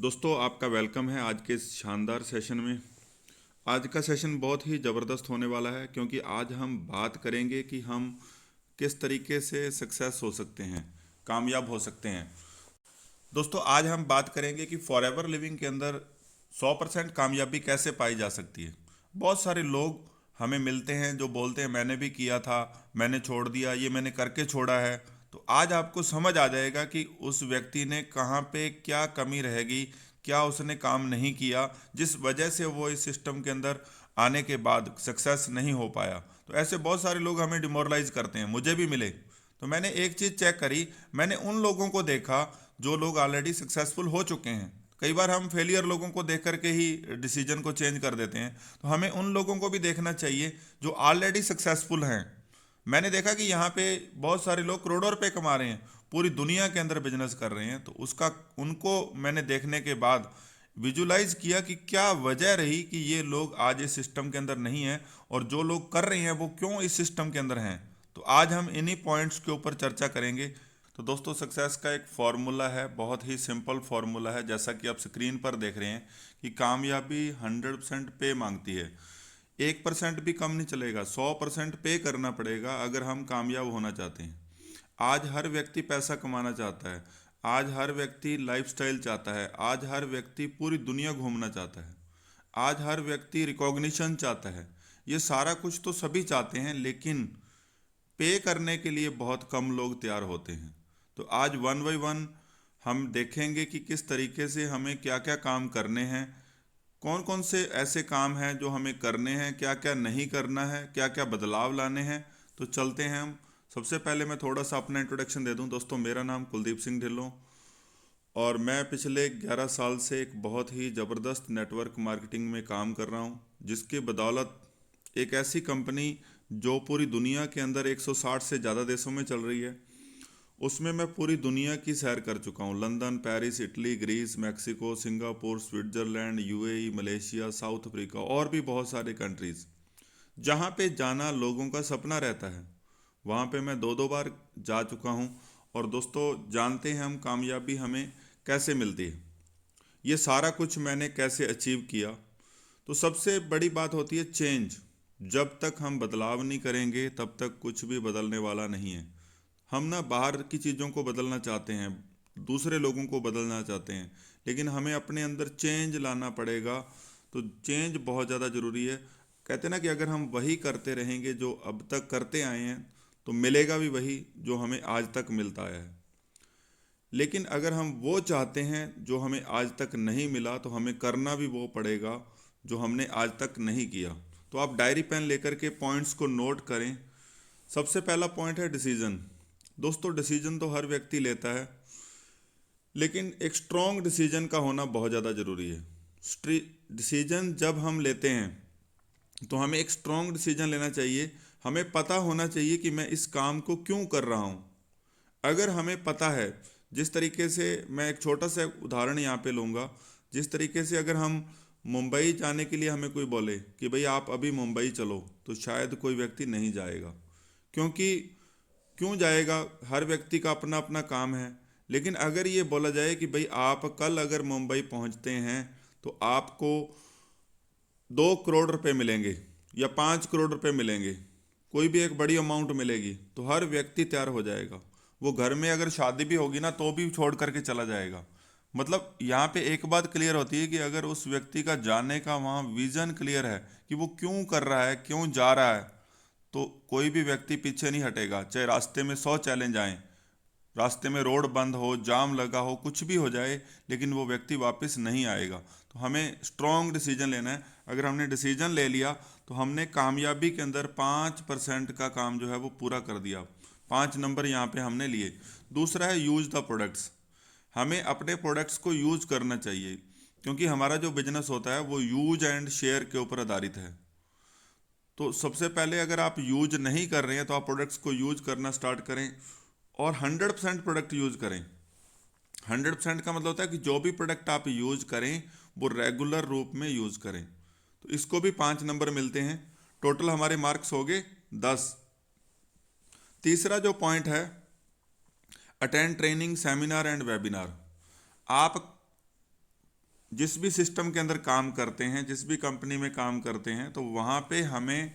दोस्तों आपका वेलकम है आज के इस शानदार सेशन में। आज का सेशन बहुत ही ज़बरदस्त होने वाला है क्योंकि आज हम बात करेंगे कि हम किस तरीके से सक्सेस हो सकते हैं, कामयाब हो सकते हैं। दोस्तों आज हम बात करेंगे कि फॉरएवर लिविंग के अंदर 100% कामयाबी कैसे पाई जा सकती है। बहुत सारे लोग हमें मिलते हैं जो बोलते हैं मैंने भी किया था, मैंने छोड़ दिया, ये मैंने करके छोड़ा है। तो आज आपको समझ आ जाएगा कि उस व्यक्ति ने कहाँ पे क्या कमी रहेगी, क्या उसने काम नहीं किया जिस वजह से वो इस सिस्टम के अंदर आने के बाद सक्सेस नहीं हो पाया। तो ऐसे बहुत सारे लोग हमें डिमोरलाइज करते हैं, मुझे भी मिले। तो मैंने एक चीज़ चेक करी, मैंने उन लोगों को देखा जो लोग ऑलरेडी सक्सेसफुल हो चुके हैं। कई बार हम फेलियर लोगों को देख करके ही डिसीजन को चेंज कर देते हैं, तो हमें उन लोगों को भी देखना चाहिए जो ऑलरेडी सक्सेसफुल हैं। मैंने देखा कि यहाँ पे बहुत सारे लोग करोड़ों रुपए कमा रहे हैं, पूरी दुनिया के अंदर बिजनेस कर रहे हैं। तो उसका उनको मैंने देखने के बाद विजुलाइज किया कि क्या वजह रही कि ये लोग आज इस सिस्टम के अंदर नहीं हैं, और जो लोग कर रहे हैं वो क्यों इस सिस्टम के अंदर हैं। तो आज हम इन्हीं पॉइंट्स के ऊपर चर्चा करेंगे। तो दोस्तों सक्सेस का एक फार्मूला है, बहुत ही सिंपल फार्मूला है, जैसा कि आप स्क्रीन पर देख रहे हैं कि कामयाबी 100% पे मांगती है। 1% भी कम नहीं चलेगा, 100% पे करना पड़ेगा अगर हम कामयाब होना चाहते हैं। आज हर व्यक्ति पैसा कमाना चाहता है, आज हर व्यक्ति लाइफस्टाइल चाहता है, आज हर व्यक्ति पूरी दुनिया घूमना चाहता है, आज हर व्यक्ति रिकॉग्निशन चाहता है। ये सारा कुछ तो सभी चाहते हैं, लेकिन पे करने के लिए बहुत कम लोग तैयार होते हैं। तो आज वन बाई वन हम देखेंगे कि किस तरीके से हमें क्या क्या काम करने हैं, कौन कौन से ऐसे काम हैं जो हमें करने हैं, क्या क्या नहीं करना है, क्या क्या बदलाव लाने हैं। तो चलते हैं हम। सबसे पहले मैं थोड़ा सा अपना इंट्रोडक्शन दे दूं। दोस्तों मेरा नाम कुलदीप सिंह ढिल्लों, और मैं पिछले 11 साल से एक बहुत ही ज़बरदस्त नेटवर्क मार्केटिंग में काम कर रहा हूं, जिसकी बदौलत एक ऐसी कंपनी जो पूरी दुनिया के अंदर 160 से ज़्यादा देशों में चल रही है, उसमें मैं पूरी दुनिया की सैर कर चुका हूँ। London, Paris, Italy, Greece, Mexico, Singapore, Switzerland, UAE, Malaysia, South Africa और भी बहुत सारे कंट्रीज़। जहाँ पे जाना लोगों का सपना रहता है, वहाँ पे मैं दो दो बार जा चुका हूँ। और दोस्तों जानते हैं हम कामयाबी हमें कैसे मिलती है, ये सारा कुछ मैंने कैसे अचीव किया। तो सबसे बड़ी बात होती है चेंज। जब तक हम बदलाव नहीं करेंगे तब तक कुछ भी बदलने वाला नहीं है। हम ना बाहर की चीज़ों को बदलना चाहते हैं, दूसरे लोगों को बदलना चाहते हैं, लेकिन हमें अपने अंदर चेंज लाना पड़ेगा। तो चेंज बहुत ज़्यादा ज़रूरी है। कहते हैं ना कि अगर हम वही करते रहेंगे जो अब तक करते आए हैं, तो मिलेगा भी वही जो हमें आज तक मिलता आया है। लेकिन अगर हम वो चाहते हैं जो हमें आज तक नहीं मिला, तो हमें करना भी वो पड़ेगा जो हमने आज तक नहीं किया। तो आप डायरी पेन लेकर के पॉइंट्स को नोट करें। सबसे पहला पॉइंट है डिसीजन। दोस्तों डिसीजन तो हर व्यक्ति लेता है, लेकिन एक स्ट्रॉन्ग डिसीजन का होना बहुत ज़्यादा ज़रूरी है। डिसीजन जब हम लेते हैं तो हमें एक स्ट्रॉन्ग डिसीजन लेना चाहिए। हमें पता होना चाहिए कि मैं इस काम को क्यों कर रहा हूँ। अगर हमें पता है, जिस तरीके से मैं एक छोटा सा उदाहरण यहाँ पे लूँगा, जिस तरीके से अगर हम मुंबई जाने के लिए हमें कोई बोले कि भाई आप अभी मुंबई चलो, तो शायद कोई व्यक्ति नहीं जाएगा। क्योंकि क्यों जाएगा, हर व्यक्ति का अपना अपना काम है। लेकिन अगर ये बोला जाए कि भाई आप कल अगर मुंबई पहुंचते हैं तो आपको 2 करोड़ रुपए मिलेंगे या 5 करोड़ रुपए मिलेंगे, कोई भी एक बड़ी अमाउंट मिलेगी, तो हर व्यक्ति तैयार हो जाएगा। वो घर में अगर शादी भी होगी ना तो भी छोड़ करके चला जाएगा। मतलब यहाँ पे एक बात क्लियर होती है कि अगर उस व्यक्ति का जाने का वहाँ विजन क्लियर है कि वो क्यों कर रहा है, क्यों जा रहा है, तो कोई भी व्यक्ति पीछे नहीं हटेगा। चाहे रास्ते में 100 चैलेंज आए, रास्ते में रोड बंद हो, जाम लगा हो, कुछ भी हो जाए, लेकिन वो व्यक्ति वापस नहीं आएगा। तो हमें स्ट्रॉन्ग डिसीजन लेना है। अगर हमने डिसीजन ले लिया तो हमने कामयाबी के अंदर 5% का काम जो है वो पूरा कर दिया। 5 नंबर यहाँ पे हमने लिए। दूसरा है यूज द प्रोडक्ट्स। हमें अपने प्रोडक्ट्स को यूज करना चाहिए, क्योंकि हमारा जो बिजनेस होता है वो यूज एंड शेयर के ऊपर आधारित है। तो सबसे पहले अगर आप यूज नहीं कर रहे हैं तो आप प्रोडक्ट्स को यूज करना स्टार्ट करें, और 100% प्रोडक्ट यूज करें। 100% का मतलब होता है कि जो भी प्रोडक्ट आप यूज करें वो रेगुलर रूप में यूज करें। तो इसको भी 5 नंबर मिलते हैं। टोटल हमारे मार्क्स हो गए 10। तीसरा जो पॉइंट है, attend training, seminar and webinar. आप जिस भी सिस्टम के अंदर काम करते हैं, जिस भी कंपनी में काम करते हैं, तो वहाँ पे हमें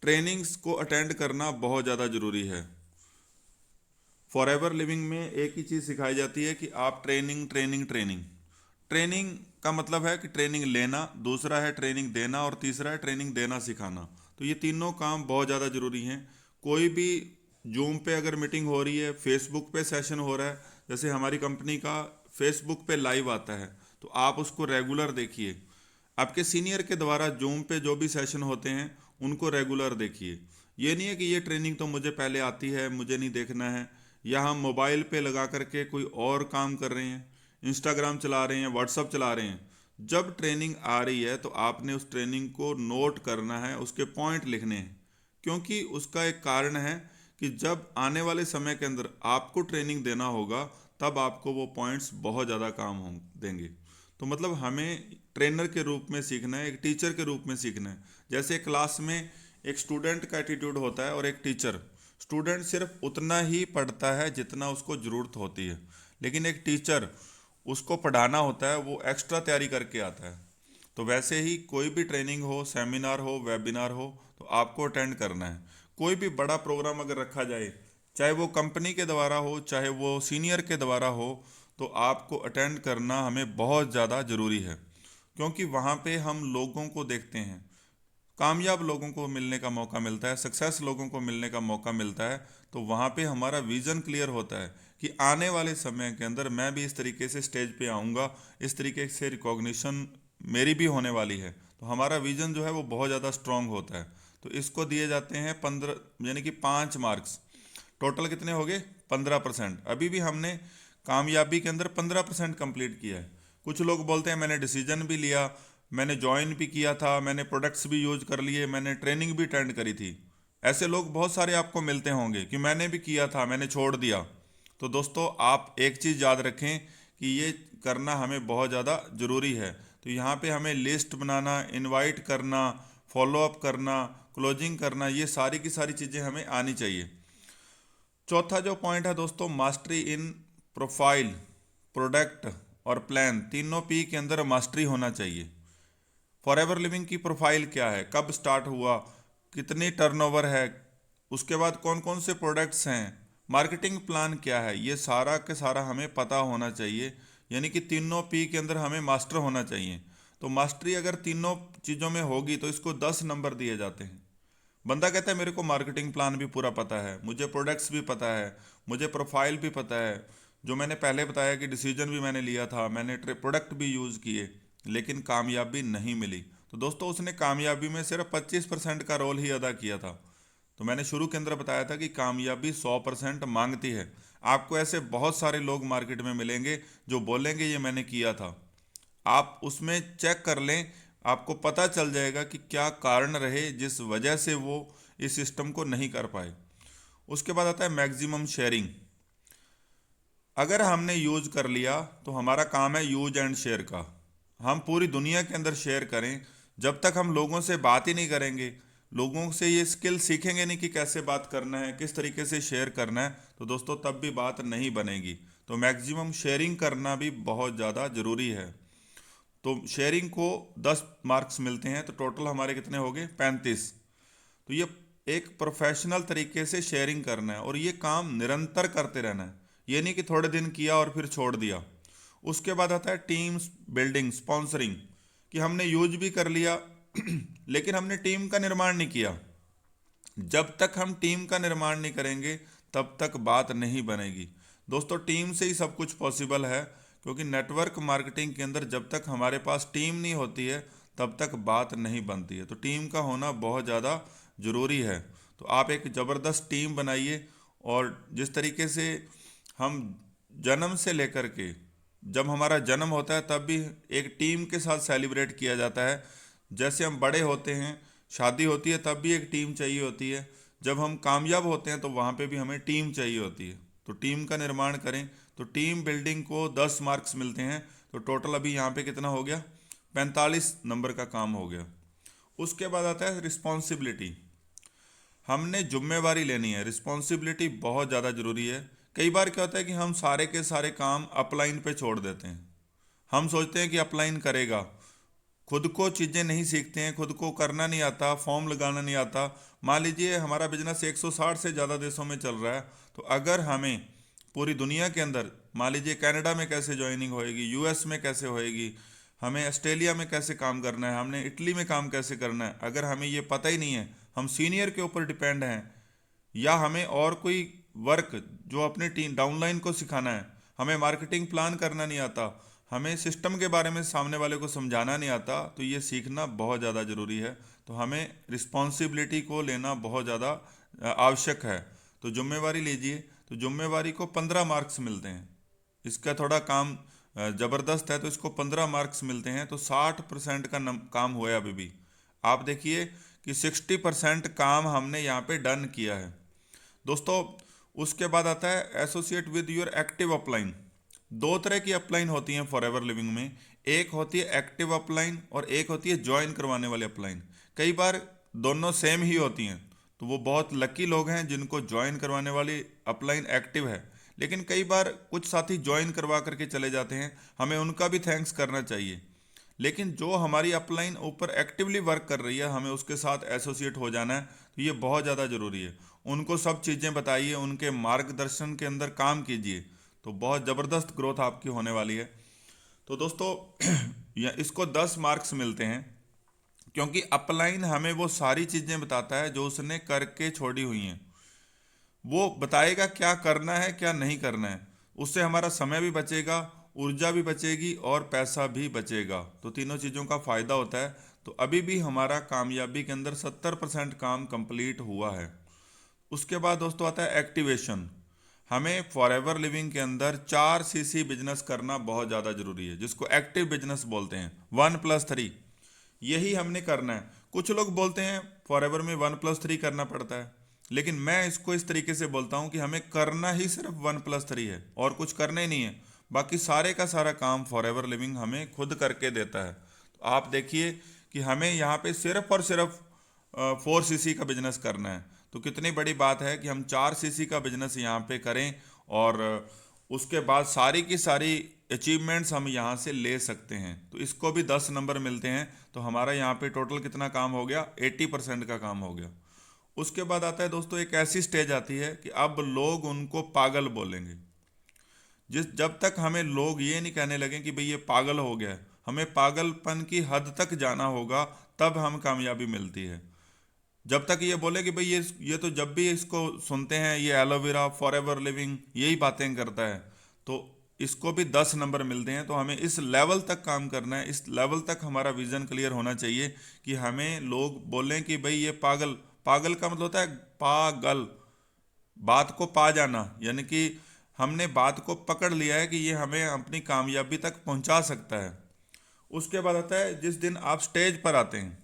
ट्रेनिंग्स को अटेंड करना बहुत ज़्यादा ज़रूरी है। फॉरएवर लिविंग में एक ही चीज़ सिखाई जाती है कि आप ट्रेनिंग ट्रेनिंग ट्रेनिंग। ट्रेनिंग का मतलब है कि ट्रेनिंग लेना, दूसरा है ट्रेनिंग देना, और तीसरा है ट्रेनिंग देना सिखाना। तो ये तीनों काम बहुत ज़्यादा ज़रूरी हैं। कोई भी जूम पे अगर मीटिंग हो रही है, फेसबुक पे सेशन हो रहा है, जैसे हमारी कंपनी का फेसबुक पे लाइव आता है, तो आप उसको रेगुलर देखिए। आपके सीनियर के द्वारा जूम पे जो भी सेशन होते हैं उनको रेगुलर देखिए। ये नहीं है कि ये ट्रेनिंग तो मुझे पहले आती है, मुझे नहीं देखना है, या हम मोबाइल पे लगा करके कोई और काम कर रहे हैं, इंस्टाग्राम चला रहे हैं, व्हाट्सअप चला रहे हैं। जब ट्रेनिंग आ रही है तो आपने उस ट्रेनिंग को नोट करना है, उसके पॉइंट लिखने हैं, क्योंकि उसका एक कारण है कि जब आने वाले समय के अंदर आपको ट्रेनिंग देना होगा तब आपको वो पॉइंट्स बहुत ज़्यादा काम हो देंगे। तो मतलब हमें ट्रेनर के रूप में सीखना है, एक टीचर के रूप में सीखना है। जैसे क्लास में एक स्टूडेंट का एटीट्यूड होता है और एक टीचर। स्टूडेंट सिर्फ उतना ही पढ़ता है जितना उसको ज़रूरत होती है, लेकिन एक टीचर, उसको पढ़ाना होता है, वो एक्स्ट्रा तैयारी करके आता है। तो वैसे ही कोई भी ट्रेनिंग हो, सेमिनार हो, वेबिनार हो, तो आपको अटेंड करना है। कोई भी बड़ा प्रोग्राम अगर रखा जाए, चाहे वो कंपनी के द्वारा हो, चाहे वो सीनियर के द्वारा हो, तो आपको अटेंड करना हमें बहुत ज़्यादा ज़रूरी है। क्योंकि वहाँ पे हम लोगों को देखते हैं, कामयाब लोगों को मिलने का मौका मिलता है, सक्सेस लोगों को मिलने का मौका मिलता है। तो वहाँ पे हमारा विज़न क्लियर होता है कि आने वाले समय के अंदर मैं भी इस तरीके से स्टेज पे आऊँगा, इस तरीके से रिकॉग्निशन मेरी भी होने वाली है। तो हमारा विज़न जो है वो बहुत ज़्यादा स्ट्रांग होता है। तो इसको दिए जाते हैं 15, यानी कि 5 मार्क्स। टोटल कितने हो गए? 15%। अभी भी हमने कामयाबी के अंदर 15% कंप्लीट किया है। कुछ लोग बोलते हैं मैंने डिसीजन भी लिया, मैंने ज्वाइन भी किया था, मैंने प्रोडक्ट्स भी यूज कर लिए, मैंने ट्रेनिंग भी अटेंड करी थी। ऐसे लोग बहुत सारे आपको मिलते होंगे कि मैंने भी किया था, मैंने छोड़ दिया। तो दोस्तों, आप एक चीज़ याद रखें कि ये करना हमें बहुत ज़्यादा ज़रूरी है। तो यहाँ पे हमें लिस्ट बनाना, इनवाइट करना, फॉलो अप करना, क्लोजिंग करना, ये सारी की सारी चीज़ें हमें आनी चाहिए। चौथा जो पॉइंट है दोस्तों, मास्टरी इन प्रोफाइल, प्रोडक्ट और प्लान, तीनों पी के अंदर मास्टरी होना चाहिए। फॉरएवर लिविंग की प्रोफाइल क्या है, कब स्टार्ट हुआ, कितनी टर्नओवर है, उसके बाद कौन कौन से प्रोडक्ट्स हैं, मार्केटिंग प्लान क्या है, ये सारा के सारा हमें पता होना चाहिए। यानी कि तीनों पी के अंदर हमें मास्टर होना चाहिए। तो मास्टरी अगर तीनों चीज़ों में होगी तो इसको 10 नंबर दिए जाते हैं। बंदा कहता है मेरे को मार्केटिंग प्लान भी पूरा पता है, मुझे प्रोडक्ट्स भी पता है, मुझे प्रोफाइल भी पता है, जो मैंने पहले बताया कि डिसीजन भी मैंने लिया था, मैंने प्रोडक्ट भी यूज़ किए, लेकिन कामयाबी नहीं मिली। तो दोस्तों, उसने कामयाबी में सिर्फ 25% का रोल ही अदा किया था। तो मैंने शुरू के अंदर बताया था कि कामयाबी 100% मांगती है। आपको ऐसे बहुत सारे लोग मार्केट में मिलेंगे जो बोलेंगे ये मैंने किया था। आप उसमें चेक कर लें, आपको पता चल जाएगा कि क्या कारण रहे जिस वजह से वो इस सिस्टम को नहीं कर पाए। उसके बाद आता है मैक्सिमम शेयरिंग। अगर हमने यूज कर लिया तो हमारा काम है यूज एंड शेयर का। हम पूरी दुनिया के अंदर शेयर करें। जब तक हम लोगों से बात ही नहीं करेंगे, लोगों से ये स्किल सीखेंगे नहीं कि कैसे बात करना है, किस तरीके से शेयर करना है, तो दोस्तों तब भी बात नहीं बनेगी। तो मैक्सिमम शेयरिंग करना भी बहुत ज़्यादा ज़रूरी है। तो शेयरिंग को 10 मार्क्स मिलते हैं, तो टोटल हमारे कितने हो गए? 35। तो ये एक प्रोफेशनल तरीके से शेयरिंग करना है, और ये काम निरंतर करते रहना है। ये नहीं कि थोड़े दिन किया और फिर छोड़ दिया। उसके बाद आता है टीम बिल्डिंग, स्पॉन्सरिंग, कि हमने यूज भी कर लिया लेकिन हमने टीम का निर्माण नहीं किया। जब तक हम टीम का निर्माण नहीं करेंगे तब तक बात नहीं बनेगी। दोस्तों, टीम से ही सब कुछ पॉसिबल है, क्योंकि नेटवर्क मार्केटिंग के अंदर जब तक हमारे पास टीम नहीं होती है तब तक बात नहीं बनती है। तो टीम का होना बहुत ज़्यादा ज़रूरी है। तो आप एक ज़बरदस्त टीम बनाइए। और जिस तरीके से हम जन्म से लेकर के, जब हमारा जन्म होता है तब भी एक टीम के साथ सेलिब्रेट किया जाता है। जैसे हम बड़े होते हैं, शादी होती है, तब भी एक टीम चाहिए होती है। जब हम कामयाब होते हैं तो वहाँ पे भी हमें टीम चाहिए होती है। तो टीम का निर्माण करें। तो टीम बिल्डिंग को 10 मार्क्स मिलते हैं। तो टोटल अभी यहाँ पे कितना हो गया? 45 नंबर का काम हो गया। उसके बाद आता है रिस्पॉन्सिबिलिटी। हमने जिम्मेवारी लेनी है। रिस्पॉन्सिबिलिटी बहुत ज़्यादा ज़रूरी है। कई बार क्या होता है कि हम सारे के सारे काम अपलाइन पे छोड़ देते हैं। हम सोचते हैं कि अपलाइन करेगा, खुद को चीज़ें नहीं सीखते हैं, खुद को करना नहीं आता, फॉर्म लगाना नहीं आता। मान लीजिए हमारा बिजनेस 160 से ज़्यादा देशों में चल रहा है, तो अगर हमें पूरी दुनिया के अंदर, मान लीजिए कनाडा में कैसे ज्वाइनिंग होएगी, यूएस में कैसे होएगी, हमें ऑस्ट्रेलिया में कैसे काम करना है, हमने इटली में काम कैसे करना है, अगर हमें ये पता ही नहीं है, हम सीनियर के ऊपर डिपेंड हैं, या हमें और कोई वर्क जो अपने टीम डाउनलाइन को सिखाना है, हमें मार्केटिंग प्लान करना नहीं आता, हमें सिस्टम के बारे में सामने वाले को समझाना नहीं आता, तो ये सीखना बहुत ज़्यादा ज़रूरी है। तो हमें रिस्पॉन्सिबिलिटी को लेना बहुत ज़्यादा आवश्यक है। तो जिम्मेवारी लीजिए। तो जिम्मेवारी को 15 मार्क्स मिलते हैं, इसका थोड़ा काम ज़बरदस्त है, तो इसको 15 मार्क्स मिलते हैं, तो 60% का काम हुआ है अभी भी। आप देखिए कि 60% काम हमने यहाँ पे डन किया है दोस्तों। उसके बाद आता है associate with your active upline. दो तरह की अपलाइन होती हैं फॉरएवर लिविंग में, एक होती है एक्टिव अपलाइन और एक होती है ज्वाइन करवाने वाली अपलाइन। कई बार दोनों सेम ही होती हैं, तो वो बहुत लकी लोग हैं जिनको ज्वाइन करवाने वाली अपलाइन एक्टिव है। लेकिन कई बार कुछ साथी ज्वाइन करवा करके चले जाते हैं, हमें उनका भी थैंक्स करना चाहिए। लेकिन जो हमारी अपलाइन ऊपर एक्टिवली वर्क कर रही है, हमें उसके साथ एसोसिएट हो जाना है, तो ये बहुत ज़्यादा ज़रूरी है। उनको सब चीज़ें बताइए, उनके मार्गदर्शन के अंदर काम कीजिए, तो बहुत ज़बरदस्त ग्रोथ आपकी होने वाली है। तो दोस्तों या इसको 10 मार्क्स मिलते हैं, क्योंकि अपलाइन हमें वो सारी चीज़ें बताता है जो उसने करके छोड़ी हुई हैं। वो बताएगा क्या करना है क्या नहीं करना है, उससे हमारा समय भी बचेगा, ऊर्जा भी बचेगी और पैसा भी बचेगा, तो तीनों चीज़ों का फ़ायदा होता है। तो अभी भी हमारा कामयाबी के अंदर 70% काम कंप्लीट हुआ है। उसके बाद दोस्तों आता है एक्टिवेशन। हमें फॉरएवर लिविंग के अंदर 4 CC बिजनेस करना बहुत ज़्यादा ज़रूरी है, जिसको एक्टिव बिजनेस बोलते हैं, 1+3। यही हमने करना है। कुछ लोग बोलते हैं फॉरएवर में 1+3 करना पड़ता है, लेकिन मैं इसको इस तरीके से बोलता हूँ कि हमें करना ही सिर्फ 1+3 है और कुछ करना ही नहीं है। बाकी सारे का सारा काम फॉरएवर लिविंग हमें खुद करके देता है। तो आप देखिए कि हमें यहाँ पे सिर्फ और सिर्फ 4 CC का बिजनेस करना है, तो कितनी बड़ी बात है कि हम 4 CC का बिजनेस यहाँ पे करें, और उसके बाद सारी की सारी अचीवमेंट्स हम यहाँ से ले सकते हैं। तो इसको भी 10 नंबर मिलते हैं, तो हमारा यहाँ पे टोटल कितना काम हो गया, 80% का काम हो गया। उसके बाद आता है दोस्तों एक ऐसी स्टेज आती है कि अब लोग उनको पागल बोलेंगे। जब तक हमें लोग ये नहीं कहने लगे कि भाई ये पागल हो गया है, हमें पागलपन की हद तक जाना होगा, तब हम कामयाबी मिलती है। जब तक ये बोले कि भाई ये तो जब भी इसको सुनते हैं ये एलोवेरा फॉरएवर लिविंग यही बातें करता है, तो इसको भी 10 नंबर मिलते हैं। तो हमें इस लेवल तक काम करना है, इस लेवल तक हमारा विजन क्लियर होना चाहिए कि हमें लोग बोलें कि भाई ये पागल। पागल का मतलब होता है पागल, बात को पा जाना, यानी कि हमने बात को पकड़ लिया है कि ये हमें अपनी कामयाबी तक पहुंचा सकता है। उसके बाद आता है जिस दिन आप स्टेज पर आते हैं,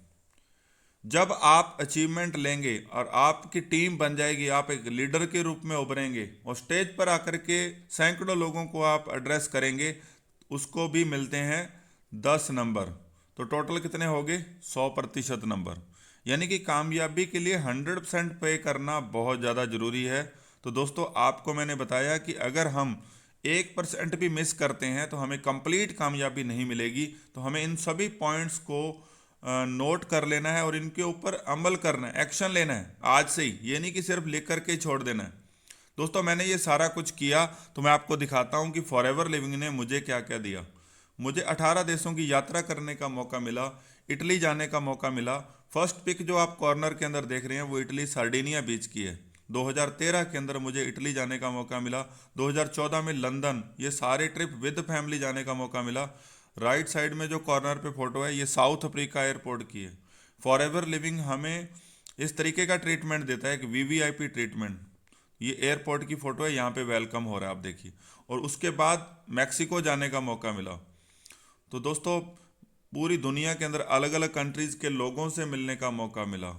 जब आप अचीवमेंट लेंगे और आपकी टीम बन जाएगी, आप एक लीडर के रूप में उभरेंगे और स्टेज पर आकर के सैकड़ों लोगों को आप एड्रेस करेंगे, उसको भी मिलते हैं 10 नंबर। तो टोटल कितने हो गए, 100% नंबर। यानी कि कामयाबी के लिए 100% पे करना बहुत ज़्यादा ज़रूरी है। तो दोस्तों आपको मैंने बताया कि अगर हम 1% भी मिस करते हैं तो हमें कंप्लीट कामयाबी नहीं मिलेगी। तो हमें इन सभी पॉइंट्स को नोट कर लेना है और इनके ऊपर अमल करना है, एक्शन लेना है आज से ही, ये नहीं कि सिर्फ लिख करके छोड़ देना है। दोस्तों मैंने ये सारा कुछ किया, तो मैं आपको दिखाता हूँ कि फॉरएवर लिविंग ने मुझे क्या क्या दिया। मुझे 18 देशों की यात्रा करने का मौका मिला, इटली जाने का मौका मिला। फर्स्ट पिक जो आप कॉर्नर के अंदर देख रहे हैं वो इटली सार्डिनिया बीच की है। 2013 के अंदर मुझे इटली जाने का मौका मिला, 2014 में लंदन, ये सारे ट्रिप विद फैमिली जाने का मौका मिला। राइट साइड में जो कॉर्नर पे फोटो है ये साउथ अफ्रीका एयरपोर्ट की है। फॉरएवर लिविंग हमें इस तरीके का ट्रीटमेंट देता है कि वीवीआईपी ट्रीटमेंट। ये एयरपोर्ट की फ़ोटो है, यहाँ पे वेलकम हो रहा है आप देखिए। और उसके बाद मैक्सिको जाने का मौका मिला। तो दोस्तों पूरी दुनिया के अंदर अलग अलग कंट्रीज़ के लोगों से मिलने का मौका मिला।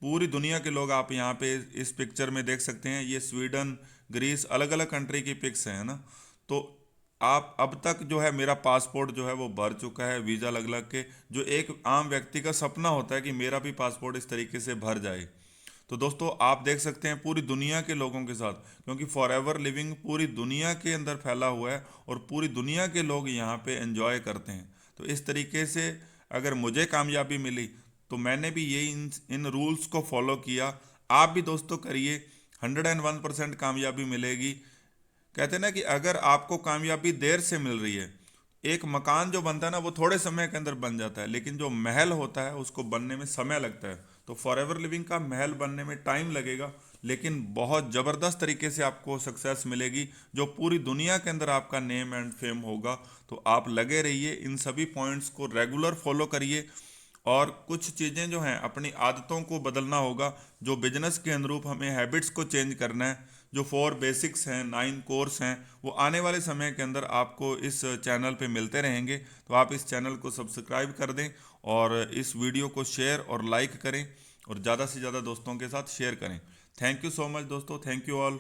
पूरी दुनिया के लोग आप यहाँ पे इस पिक्चर में देख सकते हैं, ये स्वीडन, ग्रीस, अलग अलग कंट्री की पिक्स हैं ना। तो आप अब तक जो है मेरा पासपोर्ट जो है वो भर चुका है वीज़ा लग लग के, जो एक आम व्यक्ति का सपना होता है कि मेरा भी पासपोर्ट इस तरीके से भर जाए। तो दोस्तों आप देख सकते हैं पूरी दुनिया के लोगों के साथ, क्योंकि फॉरएवर लिविंग पूरी दुनिया के अंदर फैला हुआ है और पूरी दुनिया के लोग यहाँ पे एंजॉय करते हैं। तो इस तरीके से अगर मुझे कामयाबी मिली तो मैंने भी ये इन रूल्स को फॉलो किया। आप भी दोस्तों करिए, 101% कामयाबी मिलेगी। कहते हैं ना कि अगर आपको कामयाबी देर से मिल रही है, एक मकान जो बनता है ना वो थोड़े समय के अंदर बन जाता है, लेकिन जो महल होता है उसको बनने में समय लगता है। तो फॉरएवर लिविंग का महल बनने में टाइम लगेगा, लेकिन बहुत ज़बरदस्त तरीके से आपको सक्सेस मिलेगी, जो पूरी दुनिया के अंदर आपका नेम एंड फेम होगा। तो आप लगे रहिए, इन सभी पॉइंट्स को रेगुलर फॉलो करिए। और कुछ चीज़ें जो हैं अपनी आदतों को बदलना होगा, जो बिजनेस के अनुरूप हमें हैबिट्स को चेंज करना है। जो 4 बेसिक्स हैं, 9 कोर्स हैं, वो आने वाले समय के अंदर आपको इस चैनल पे मिलते रहेंगे। तो आप इस चैनल को सब्सक्राइब कर दें और इस वीडियो को शेयर और लाइक करें और ज़्यादा से ज़्यादा दोस्तों के साथ शेयर करें। थैंक यू सो मच दोस्तों, थैंक यू ऑल।